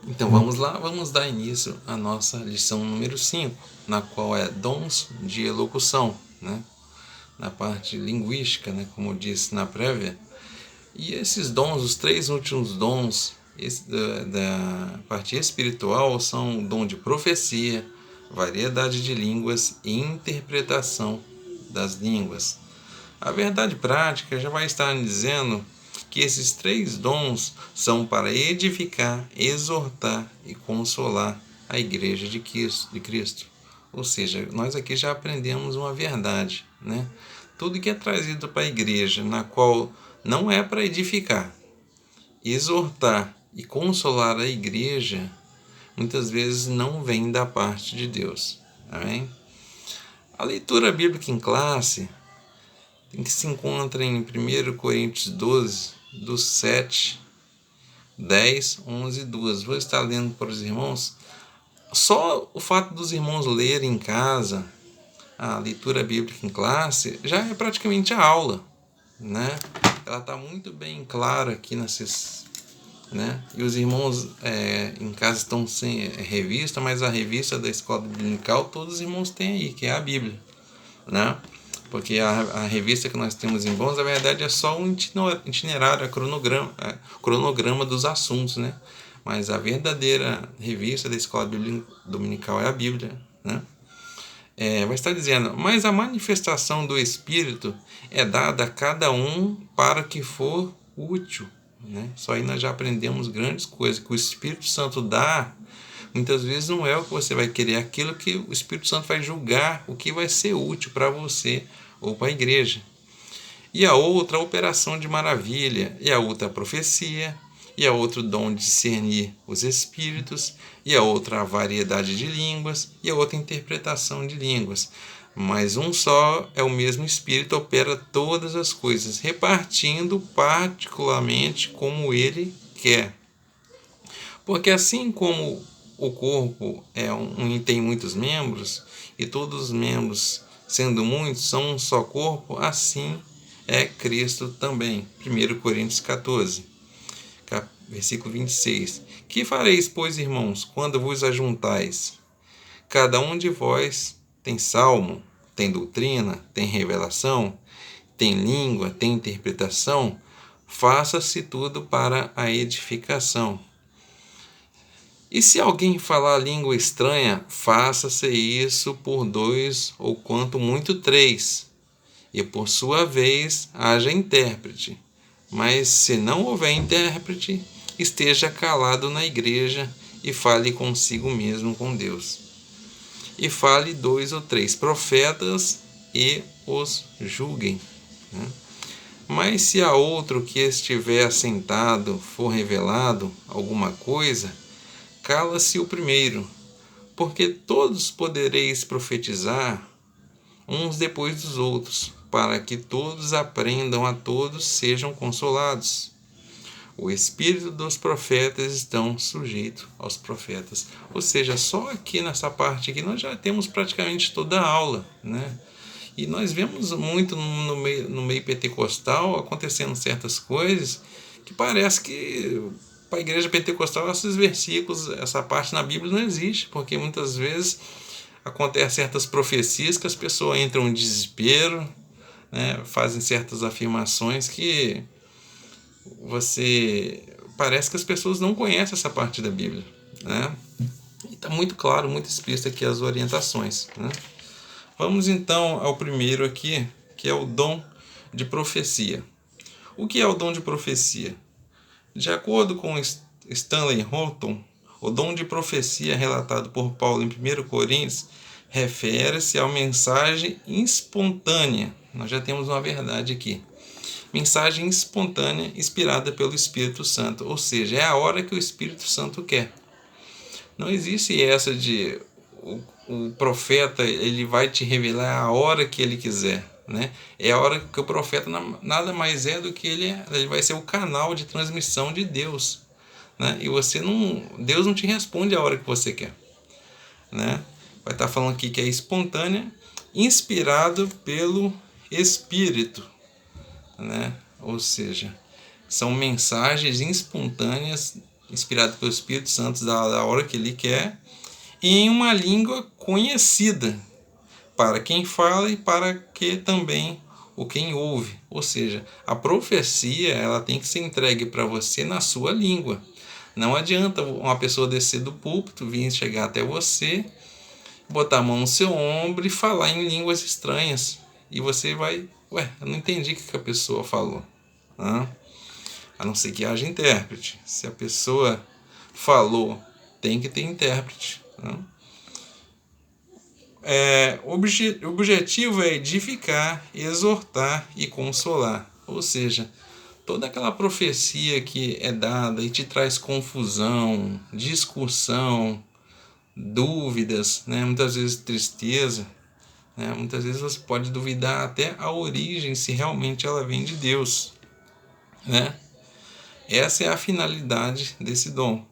Então vamos lá, vamos dar início à nossa lição número 5, na qual é dons de elocução, né? Na parte linguística, né? Como eu disse na prévia. E esses dons, os três últimos dons da parte espiritual são o dom de profecia, variedade de línguas e interpretação das línguas. A verdade prática já vai estar dizendo que esses três dons são para edificar, exortar e consolar a igreja de Cristo. Ou seja, nós aqui já aprendemos uma verdade, né? Tudo que é trazido para a igreja, na qual não é para edificar, exortar e consolar a igreja, muitas vezes não vem da parte de Deus. Amém? A leitura bíblica em classe que se encontra em 1 Coríntios 12, dos 7, 10, 11 e 12. Vou estar lendo para os irmãos. Só o fato dos irmãos lerem em casa a leitura bíblica em classe já é praticamente a aula, né? Ela está muito bem clara aqui nessas, né? E os irmãos em casa estão sem revista, mas a revista da escola dominical todos os irmãos têm aí, que é a Bíblia, né? Porque a revista que nós temos em bons, na verdade, é só um itinerário, cronograma dos assuntos, né? Mas a verdadeira revista da escola dominical é a Bíblia, né? Vai estar dizendo, mas a manifestação do Espírito é dada a cada um para que for útil, né? Só aí nós já aprendemos grandes coisas, que o Espírito Santo dá, muitas vezes não é o que você vai querer, é aquilo que o Espírito Santo vai julgar, o que vai ser útil para você ou para a igreja. E a outra, a operação de maravilha, e a outra, a profecia, e a outra, o dom de discernir os espíritos, e a outra, a variedade de línguas, e a outra, a interpretação de línguas. Mas um só é o mesmo Espírito, opera todas as coisas, repartindo particularmente como ele quer. Porque assim como o corpo tem muitos membros, e todos os membros, sendo muitos, são um só corpo, assim é Cristo também. 1 Coríntios 14, versículo 26. Que fareis, pois, irmãos, quando vos ajuntais? Cada um de vós tem salmo, tem doutrina, tem revelação, tem língua, tem interpretação. Faça-se tudo para a edificação. E se alguém falar língua estranha, faça-se isso por 2 ou quanto muito 3, e por sua vez haja intérprete. Mas se não houver intérprete, esteja calado na igreja e fale consigo mesmo com Deus. E fale 2 ou 3 profetas e os julguem. Mas se a outro que estiver assentado for revelado alguma coisa, cala-se o primeiro, porque todos podereis profetizar uns depois dos outros, para que todos aprendam, a todos sejam consolados. O espírito dos profetas estão sujeito aos profetas. Ou seja, só aqui nessa parte aqui nós já temos praticamente toda a aula, né? E nós vemos muito no meio pentecostal acontecendo certas coisas que parece que para a igreja pentecostal esses versículos, essa parte na Bíblia não existe, porque muitas vezes acontecem certas profecias que as pessoas entram em desespero, né, fazem certas afirmações que você parece que as pessoas não conhecem essa parte da Bíblia, né? E está muito claro, muito explícito aqui as orientações, né? Vamos então ao primeiro aqui, que é o dom de profecia. O que é o dom de profecia? De acordo com Stanley Horton, o dom de profecia relatado por Paulo em 1 Coríntios refere-se à mensagem espontânea. Nós já temos uma verdade aqui. Mensagem espontânea inspirada pelo Espírito Santo, ou seja, é a hora que o Espírito Santo quer. Não existe essa de o profeta ele vai te revelar a hora que ele quiser, né? É a hora que o profeta nada mais é do que ele vai ser o canal de transmissão de Deus, né? E Deus não te responde a hora que você quer, né? Vai estar falando aqui que é espontânea, inspirado pelo Espírito, né? Ou seja, são mensagens espontâneas inspirado pelo Espírito Santo da hora que ele quer, em uma língua conhecida para quem fala e para que também o quem ouve. Ou seja, a profecia ela tem que ser entregue para você na sua língua. Não adianta uma pessoa descer do púlpito, vir chegar até você, botar a mão no seu ombro e falar em línguas estranhas. E você vai, eu não entendi o que a pessoa falou. A não ser que haja intérprete. Se a pessoa falou, tem que ter intérprete. O objetivo é edificar, exortar e consolar. Ou seja, toda aquela profecia que é dada e te traz confusão, discussão, dúvidas, muitas vezes tristeza, muitas vezes você pode duvidar até a origem, se realmente ela vem de Deus. Essa é a finalidade desse dom.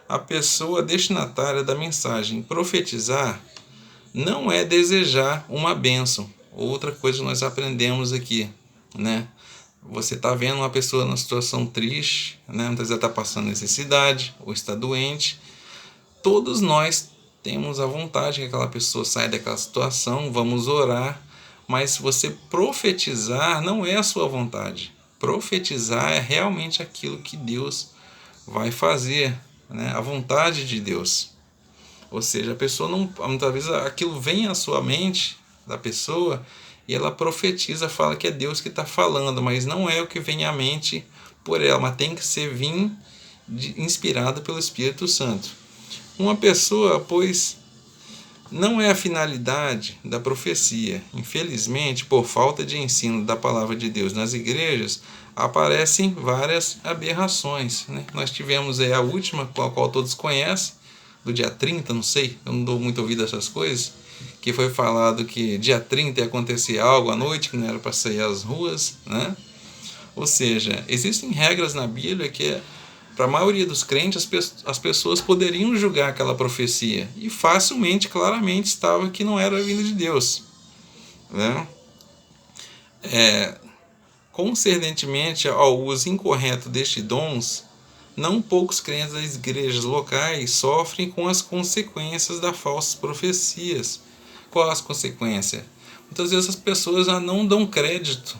A pessoa destinatária da mensagem profetizar não é desejar uma bênção. Outra coisa que nós aprendemos aqui, Você está vendo uma pessoa numa situação triste, muitas vezes está passando necessidade ou está doente. Todos nós temos a vontade que aquela pessoa saia daquela situação, vamos orar, mas você profetizar não é a sua vontade. Profetizar é realmente aquilo que Deus vai fazer, a vontade de Deus. Ou seja, a pessoa não, muitas vezes aquilo vem à sua mente da pessoa e ela profetiza, fala que é Deus que está falando, mas não é o que vem à mente por ela, mas tem que ser inspirado pelo Espírito Santo. Uma pessoa, pois, não é a finalidade da profecia. Infelizmente, por falta de ensino da palavra de Deus nas igrejas, aparecem várias aberrações. Nós tivemos a última, a qual todos conhecem, do dia 30, não sei, eu não dou muito ouvido a essas coisas, que foi falado que dia 30 ia acontecer algo à noite, que não era para sair às ruas. Ou seja, existem regras na Bíblia que, para a maioria dos crentes, as pessoas poderiam julgar aquela profecia, e facilmente, claramente, estava que não era vinda de Deus. Concernintemente ao uso incorreto destes dons, não poucos crentes das igrejas locais sofrem com as consequências das falsas profecias. Qual as consequências? Muitas vezes as pessoas já não dão crédito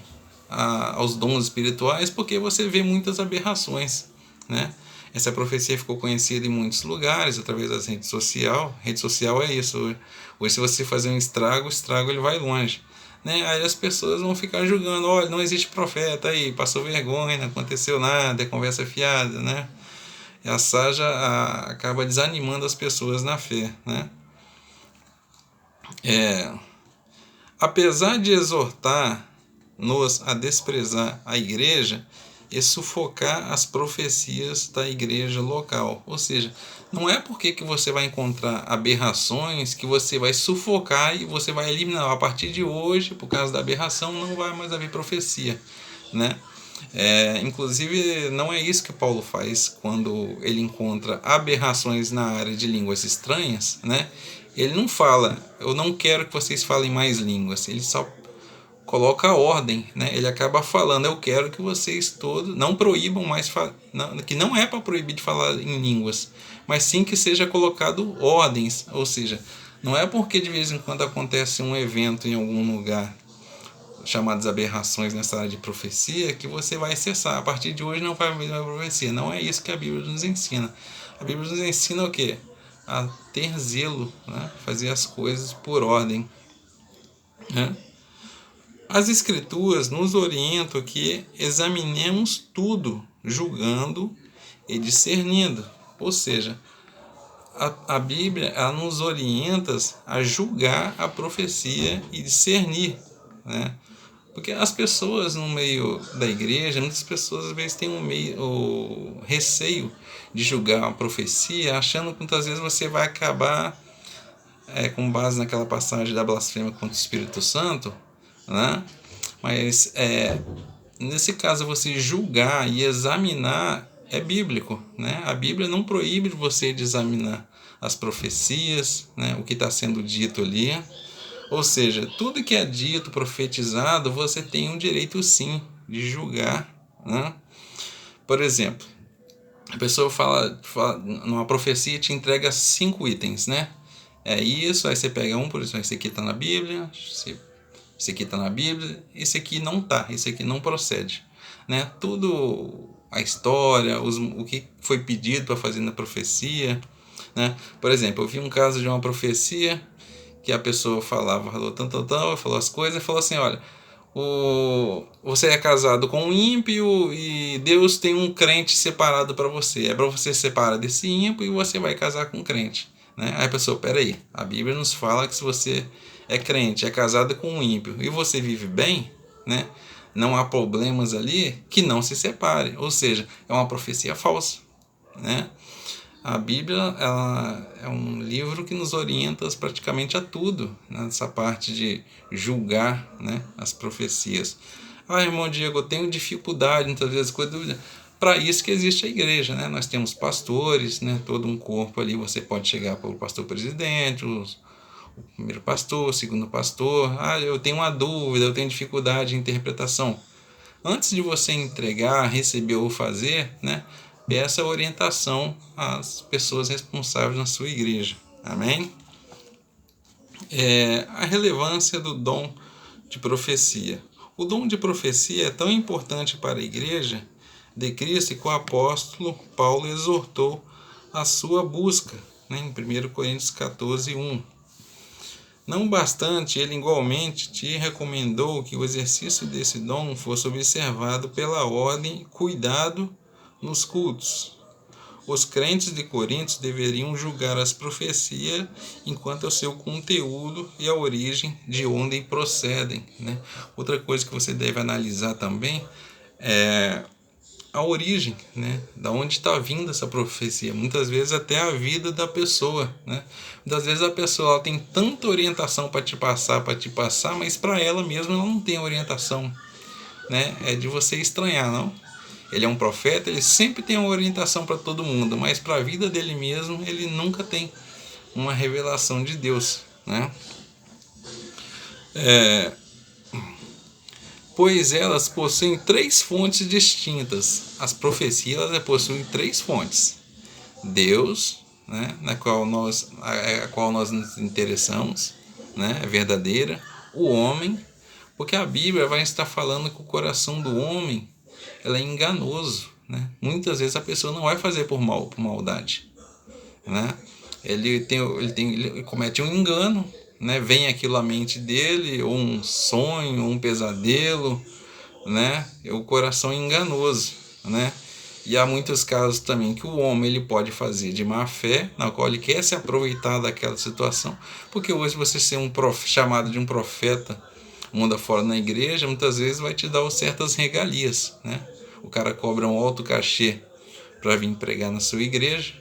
aos dons espirituais porque você vê muitas aberrações. Essa profecia ficou conhecida em muitos lugares através das redes sociais. Rede social é isso. Hoje, se você fazer um estrago, o estrago ele vai longe. Aí as pessoas vão ficar julgando, olha, não existe profeta aí, passou vergonha, não aconteceu nada, é conversa fiada, E a Saja acaba desanimando as pessoas na fé, Apesar de exortar-nos a desprezar a igreja e sufocar as profecias da igreja local. Ou seja, não é porque que você vai encontrar aberrações que você vai sufocar e você vai eliminar. A partir de hoje, por causa da aberração, não vai mais haver profecia. Inclusive, não é isso que Paulo faz quando ele encontra aberrações na área de línguas estranhas. Ele não fala, eu não quero que vocês falem mais línguas. Ele só coloca a ordem, Ele acaba falando, eu quero que vocês todos não proíbam mais, que não é para proibir de falar em línguas, mas sim que seja colocado ordens. Ou seja, não é porque de vez em quando acontece um evento em algum lugar, chamadas aberrações nessa área de profecia, que você vai cessar. A partir de hoje não vai haver mais profecia. Não é isso que a Bíblia nos ensina. A Bíblia nos ensina o quê? A ter zelo, fazer as coisas por ordem. As Escrituras nos orientam que examinemos tudo, julgando e discernindo. Ou seja, a Bíblia ela nos orienta a julgar a profecia e discernir. Porque as pessoas no meio da igreja, muitas pessoas às vezes têm o receio de julgar a profecia, achando que muitas vezes você vai acabar, com base naquela passagem da blasfêmia contra o Espírito Santo, mas nesse caso você julgar e examinar é bíblico. A Bíblia não proíbe você de examinar as profecias, o que está sendo dito ali. Ou seja, tudo que é dito, profetizado, você tem um direito sim de julgar. Por exemplo, A pessoa fala numa profecia, te entrega 5 itens, né? É isso, aí você pega um, por exemplo, esse aqui está na Bíblia, esse aqui está na Bíblia, esse aqui não está, esse aqui não procede, né? Tudo, a história, o que foi pedido para fazer na profecia, né? Por exemplo, eu vi um caso de uma profecia que a pessoa falou falou as coisas e falou assim, olha, você é casado com um ímpio e Deus tem um crente separado para você. É para você separar desse ímpio e você vai casar com um crente. Né? Aí a pessoa, peraí, a Bíblia nos fala que se você é crente, é casado com um ímpio e você vive bem, né? Não há problemas ali, que não se separe. Ou seja, é uma profecia falsa. Né? A Bíblia ela é um livro que nos orienta praticamente a tudo, nessa parte de julgar, né, as profecias. Irmão Diego, eu tenho dificuldade, muitas vezes, com dúvida. Para isso que existe a igreja, né? Nós temos pastores, né? Todo um corpo ali, você pode chegar para o pastor presidente, o primeiro pastor, o segundo pastor. Eu tenho uma dúvida, eu tenho dificuldade de interpretação. Antes de você entregar, receber ou fazer, né? Peça orientação às pessoas responsáveis na sua igreja. Amém? A relevância do dom de profecia. O dom de profecia é tão importante para a igreja de Cristo que o apóstolo Paulo exortou a sua busca, né, em 1 Coríntios 14, 1. Não bastante, ele igualmente te recomendou que o exercício desse dom fosse observado pela ordem e cuidado nos cultos. Os crentes de Corinto deveriam julgar as profecias enquanto ao seu conteúdo e a origem de onde procedem. Né? Outra coisa que você deve analisar também é a origem, né? Da onde está vindo essa profecia. Muitas vezes até a vida da pessoa. Né? Muitas vezes a pessoa ela tem tanta orientação para te passar, mas para ela mesma ela não tem orientação. Né? É de você estranhar, não? Ele é um profeta, ele sempre tem uma orientação para todo mundo, mas para a vida dele mesmo, ele nunca tem uma revelação de Deus. Né? Pois elas possuem 3 fontes distintas. As profecias elas possuem 3 fontes. Deus, né, a qual nós nos interessamos, né, é verdadeira. O homem, porque a Bíblia vai estar falando que o coração do homem ela é enganoso. Né? Muitas vezes a pessoa não vai fazer por maldade. Né? Ele comete um engano, né? Vem aquilo à mente dele, ou um sonho, ou um pesadelo, né? O coração é enganoso. Né? E há muitos casos também que o homem ele pode fazer de má fé, na qual ele quer se aproveitar daquela situação, porque hoje você ser chamado de um profeta mundo afora na igreja, muitas vezes vai te dar certas regalias. Né? O cara cobra um alto cachê para vir pregar na sua igreja,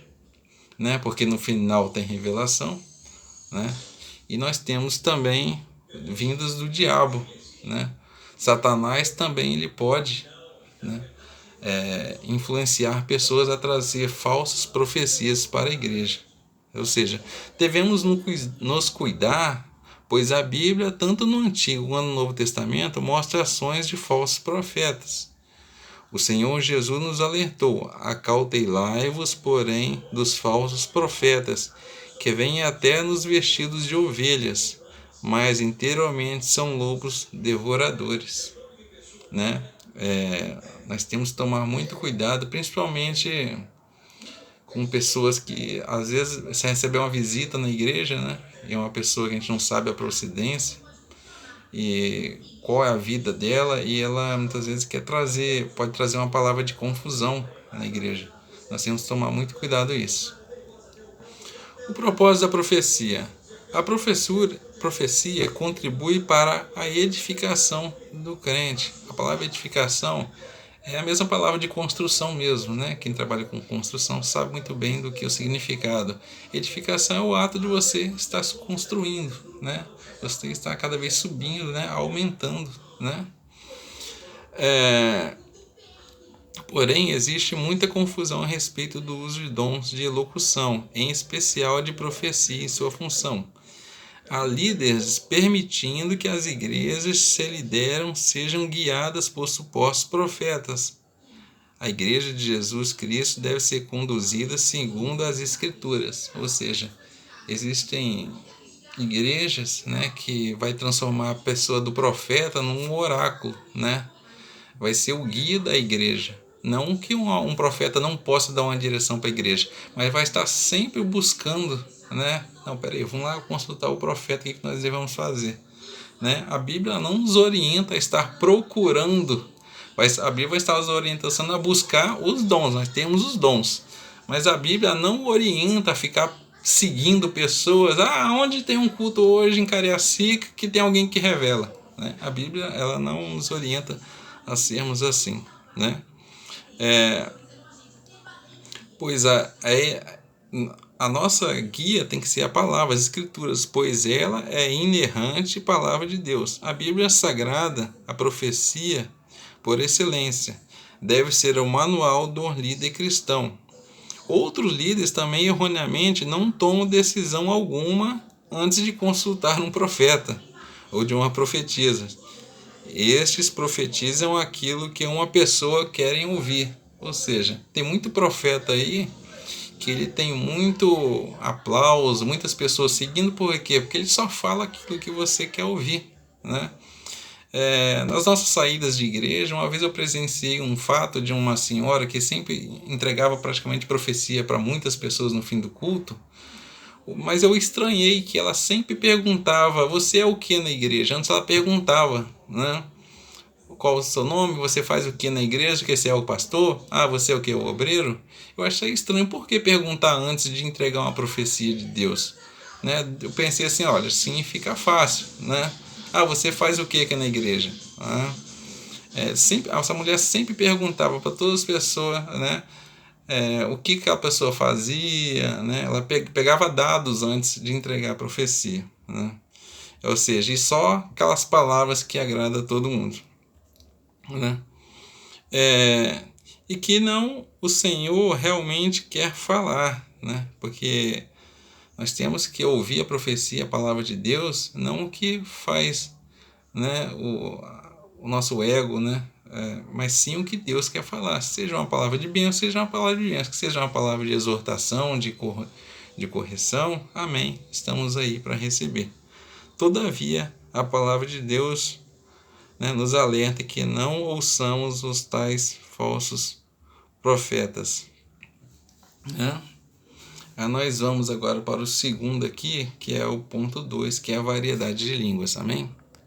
né? Porque no final tem revelação. Né? E nós temos também vindas do diabo. Né? Satanás também ele pode, né, influenciar pessoas a trazer falsas profecias para a igreja. Ou seja, devemos nos cuidar, pois a Bíblia, tanto no Antigo quanto no Novo Testamento, mostra ações de falsos profetas. O Senhor Jesus nos alertou: acautelai-vos, porém, dos falsos profetas, que vêm até nos vestidos de ovelhas, mas interiormente são lobos devoradores. Né? Nós temos que tomar muito cuidado, principalmente com pessoas que às vezes você recebe uma visita na igreja, né? E é uma pessoa que a gente não sabe a procedência e qual é a vida dela, e ela muitas vezes pode trazer uma palavra de confusão na igreja. Nós temos que tomar muito cuidado com isso. O propósito da profecia. A profecia contribui para a edificação do crente. A palavra edificação é a mesma palavra de construção mesmo, né? Quem trabalha com construção sabe muito bem do que é o significado. Edificação é o ato de você estar se construindo, né? Você está cada vez subindo, né? Aumentando, né? Porém, existe muita confusão a respeito do uso de dons de elocução, em especial a de profecia e sua função. Há líderes permitindo que as igrejas se lideram sejam guiadas por supostos profetas, A igreja de Jesus Cristo deve ser conduzida segundo as Escrituras, ou seja, existem igrejas, né, que vai transformar a pessoa do profeta num oráculo, né? Vai ser o guia da igreja. Não que um profeta não possa dar uma direção para a igreja, mas vai estar sempre buscando, né? Não, peraí, vamos lá consultar o profeta, o que nós devemos fazer, né? A Bíblia não nos orienta a estar procurando, a Bíblia vai estar nos orientando a buscar os dons, nós temos os dons, mas a Bíblia não orienta a ficar seguindo pessoas, onde tem um culto hoje em Cariacica que tem alguém que revela, né? A Bíblia ela não nos orienta a sermos assim, né? Pois a nossa guia tem que ser a palavra, as escrituras, pois ela é inerrante palavra de Deus. A Bíblia Sagrada, a profecia, por excelência, deve ser o manual do líder cristão. Outros líderes também erroneamente não tomam decisão alguma antes de consultar um profeta ou de uma profetisa. Estes profetizam aquilo que uma pessoa quer ouvir. Ou seja, tem muito profeta aí que ele tem muito aplauso, muitas pessoas seguindo, por quê? Porque ele só fala aquilo que você quer ouvir, né? Nas nossas saídas de igreja, uma vez eu presenciei um fato de uma senhora que sempre entregava praticamente profecia para muitas pessoas no fim do culto, mas eu estranhei que ela sempre perguntava: você é o que na igreja? Antes ela perguntava, né? Qual o seu nome? Você faz o que na igreja? Que você é o pastor? Você é o que? O obreiro? Eu achei estranho. Por que perguntar antes de entregar uma profecia de Deus? Né? Eu pensei assim, olha, sim, fica fácil, né? Você faz o que aqui na igreja? Essa mulher sempre perguntava para todas as pessoas, né? O que aquela pessoa fazia, né? Ela pegava dados antes de entregar a profecia, né? Ou seja, e só aquelas palavras que agradam a todo mundo, né? E que não o Senhor realmente quer falar, né? Porque nós temos que ouvir a profecia, a palavra de Deus, não o que faz, né, o nosso ego, né? Mas sim o que Deus quer falar, seja uma palavra de bênção, seja uma palavra de bênção, seja uma palavra de exortação, de correção, amém, estamos aí para receber. Todavia, a palavra de Deus, né, nos alerta que não ouçamos os tais falsos profetas, né? Nós vamos agora para o segundo aqui, que é o ponto 2, que é a variedade de línguas, amém?